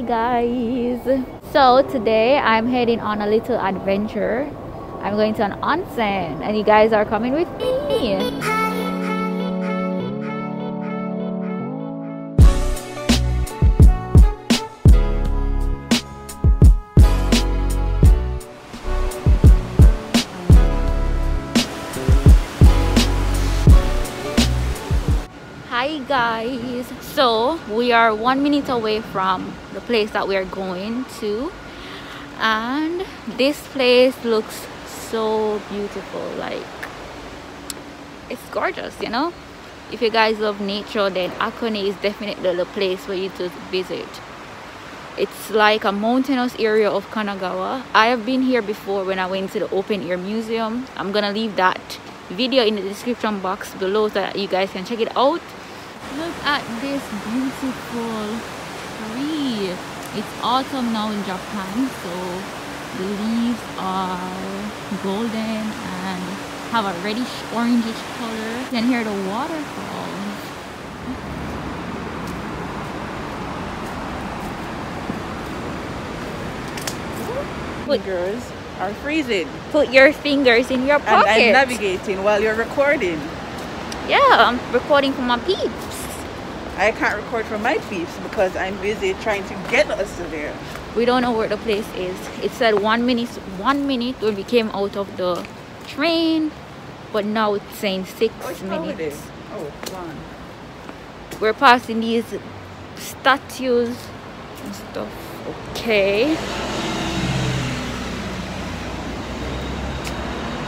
guys, so today I'm heading on a little adventure. I'm going to an onsen and you guys are coming with me. Hi guys, so we are 1 minute away from the place that we are going to, and this place looks so beautiful. Like, it's gorgeous, you know. If you guys love nature, then Hakone is definitely the place for you to visit. It's like a mountainous area of Kanagawa. I have been here before when I went to the open air museum. I'm gonna leave that video in the description box below so that you guys can check it out. Look at this beautiful tree. It's autumn now in Japan, so the leaves are golden and have a reddish orangish color. You can hear the waterfalls. Fingers are freezing. Put your fingers in your pocket. And I'm navigating while you're recording. Yeah, I'm recording for my peeps. I can't record for my peeps because I'm busy trying to get us to there. We don't know where the place is. It said 1 minute when we came out of the train, but now it's saying 6 minutes. Oh, it's gone. We're passing these statues and stuff. Okay.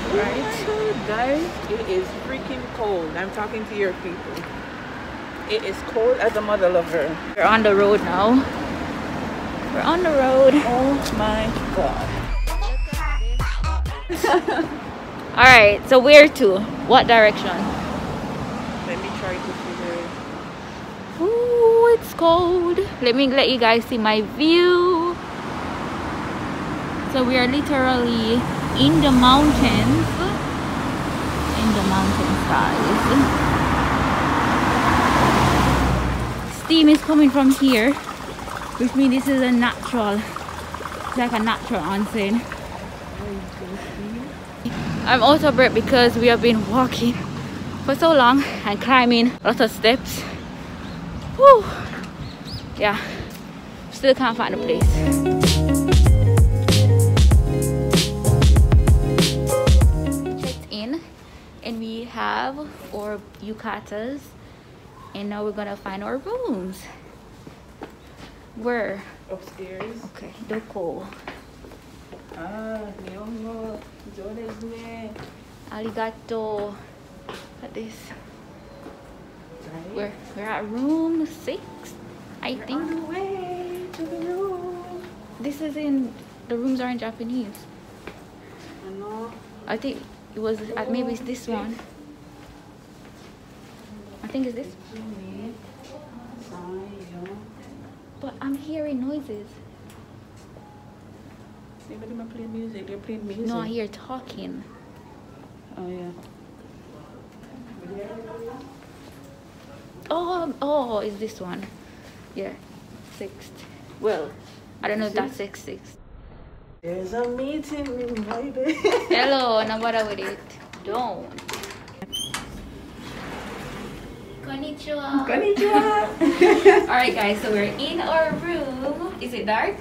Right, guys, it is freaking cold. I'm talking to your people. It is cold as a mother lover. We're on the road now. We're on the road. Oh my god. Alright, so where to? What direction? Let me try to figure it. Ooh, it's cold. Let me let you guys see my view. So we are literally in the mountains. In the mountainsides. Steam is coming from here, which means this is a natural, it's like a natural onsen. I'm out of breath because we have been walking for so long and climbing a lot of steps. Whew. Yeah, still can't find a place. Checked in and we have our yukatas. And now we're gonna find our rooms. Where? Upstairs. Okay, doko. Nihongo. Arigato. Look at this. We're at room 6, I think. On the way to the room. This is in, the rooms are in Japanese. I think it was, maybe it's this one. I think it's this. But I'm hearing noises. They're playing music. They're playing music. No, I hear talking. Oh yeah. Oh, is this one? Yeah, 6th. Well, I don't know if that's 6th. There's a meeting invited. Hello, no bother with it. Don't. Konnichiwa. Konnichiwa. Alright guys, so we're in our room. Is it dark?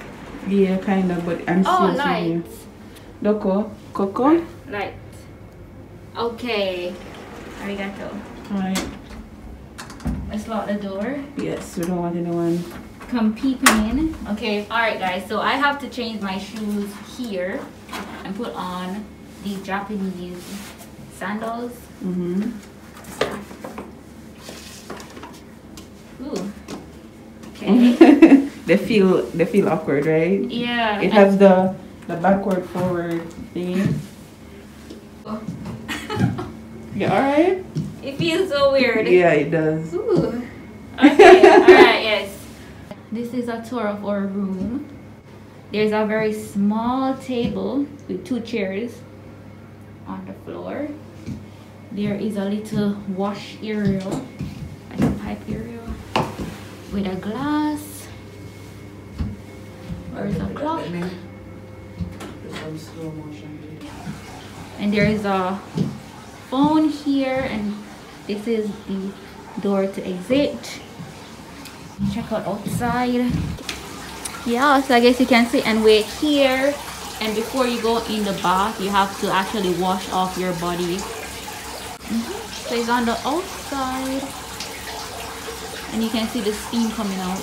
Yeah, kind of, but I'm still seeing lights. Doko? Coco? Light. Okay. Arigato. Alright. Let's lock the door. Yes, we don't want anyone. Come peeping in. Okay, alright guys, so I have to change my shoes here and put on these Japanese sandals. Mm-hmm. Ooh. Okay. they feel awkward, right? Yeah. It has the backward forward thingy. Oh. Yeah, alright? It feels so weird. Yeah, it does. Ooh. Okay, alright, yes. This is a tour of our room. There's a very small table with 2 chairs on the floor. There is a little wash area, like a pipe area, with a glass. There's a clock. And there is a phone here, and this is the door to exit. Check out outside. Yeah, so I guess you can sit and wait here. And before you go in the bath, you have to actually wash off your body. So it's on the outside, and you can see the steam coming out.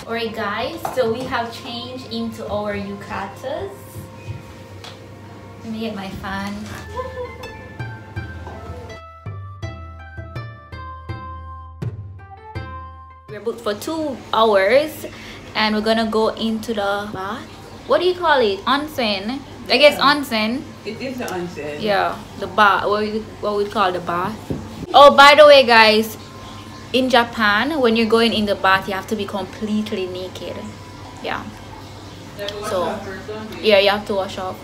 Alright guys, so we have changed into our yukatas. Let me get my fan. We're booked for 2 hours, and we're gonna go into the bath. What do you call it? Onsen? I guess onsen. It is the onsen. Yeah, the bath. What we call the bath. Oh, by the way, guys, in Japan, when you're going in the bath, you have to be completely naked. Yeah. So, yeah, you have to wash off.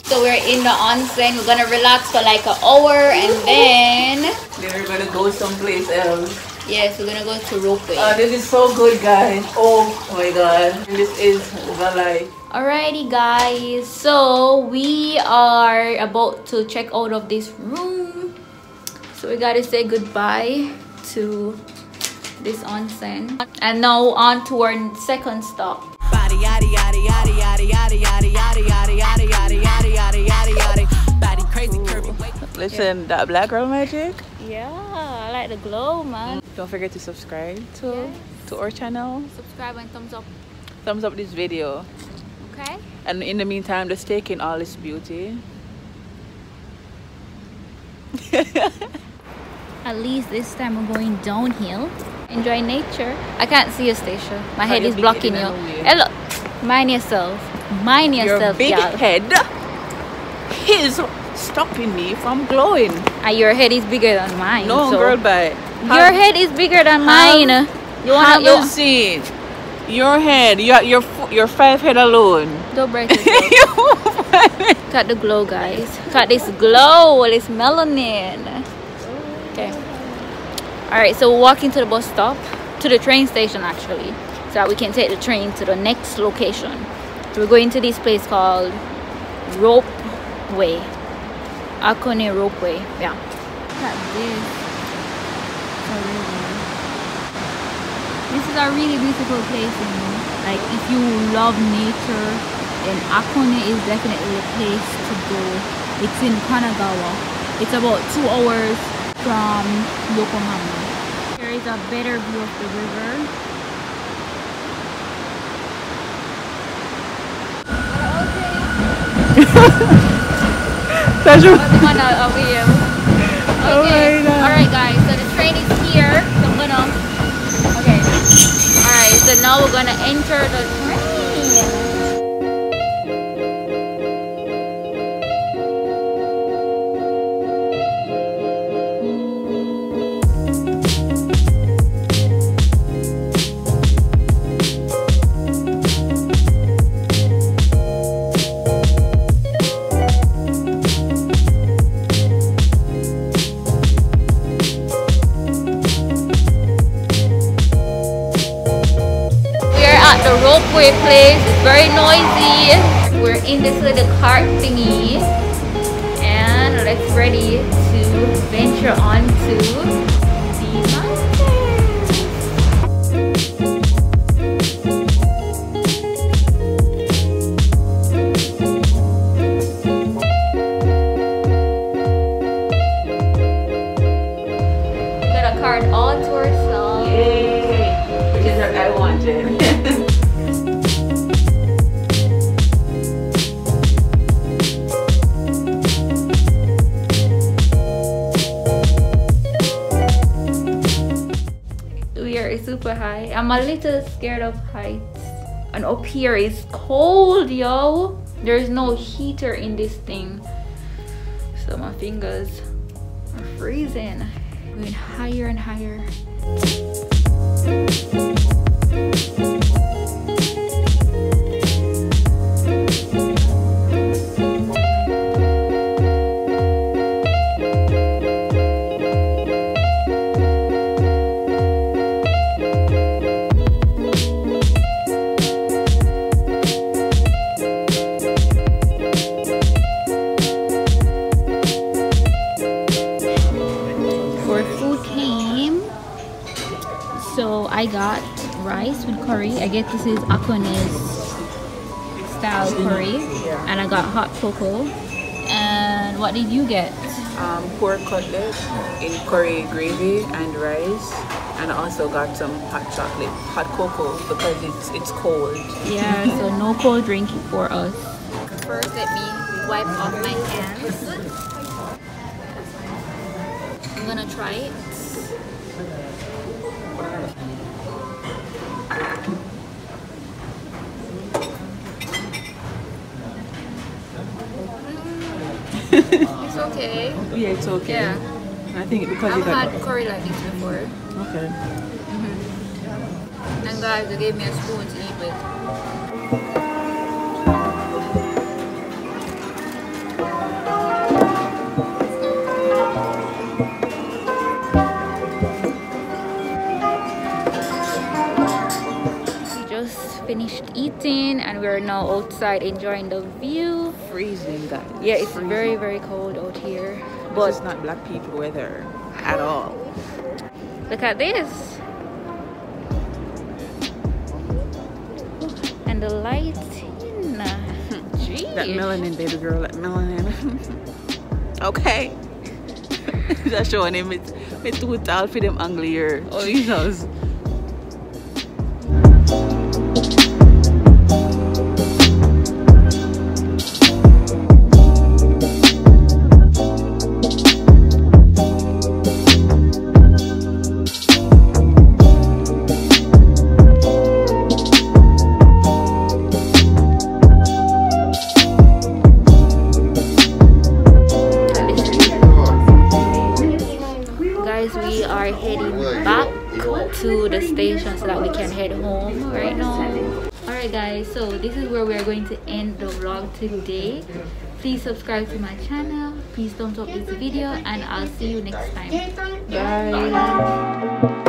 So we're in the onsen. We're gonna relax for like an hour, and then we're gonna go someplace else. Yes, we're gonna go to Ropeway. Oh, this is so good, guys. Oh my god, this is the life. Alrighty guys, so we are about to check out of this room. So we gotta say goodbye to this onsen, and now on to our second stop. Listen, that black girl magic. Yeah, I like the glow, man. Don't forget to subscribe to our channel. Subscribe and thumbs up. Thumbs up this video. Okay. And in the meantime, just take in all this beauty. At least this time we're going downhill. Enjoy nature. I can't see you, Staecha. My head is blocking you. Hello. Mind yourself. Mind yourself, your big y'all. head is stopping me from glowing. Your head is bigger than mine. No, so. girl, bye. Your head is bigger than mine. You wanna see your head? Your 5 head alone. Don't break it. Cut the glow, guys. Cut this glow. This melanin. Okay. Alright, so we're walking to the bus stop, to the train station actually, so that we can take the train to the next location. So we're going to this place called Ropeway. Hakone Ropeway. Yeah. Look at this. This is a really beautiful place, you know. Like, if you love nature, then Hakone is definitely the place to go. It's in Kanagawa. It's about 2 hours from Yokohama. Here is a better view of the river. Okay. Alright guys, so the train is here. So I'm gonna alright, so now we're gonna enter the train. The Ropeway place is very noisy. We're in this little cart thingy, and let's ready to venture onto the mountains. We got a cart all to ourselves. Yay! Which is what I wanted. Super high. I'm a little scared of heights, and up here is cold, yo. There's no heater in this thing, so my fingers We're freezing. Going higher and higher. So I got rice with curry. I guess this is Hakone's style curry. And I got hot cocoa. And what did you get? Pork cutlet in curry gravy and rice. And I also got some hot chocolate, hot cocoa because it's cold. Yeah, so no cold drink for us. First, let me wipe off my hands. I'm gonna try it. It's okay. Yeah, it's okay. Yeah. I think because I've had curry like this before. Okay. And guys, they gave me a spoon to eat with. Finished eating and we're now outside enjoying the view. Freezing, guys. Yeah, it's very, very cold out here. But it's not black people weather at all. Look at this. And the lighting. Jeez. That melanin, baby girl, that melanin. Okay. Just showing him it's too tall for them angle here. Oh, Jesus. We are heading back to the station so that we can head home right now. Alright guys, so this is where we are going to end the vlog today. Please subscribe to my channel, please thumbs up this video, and I'll see you next time. Bye.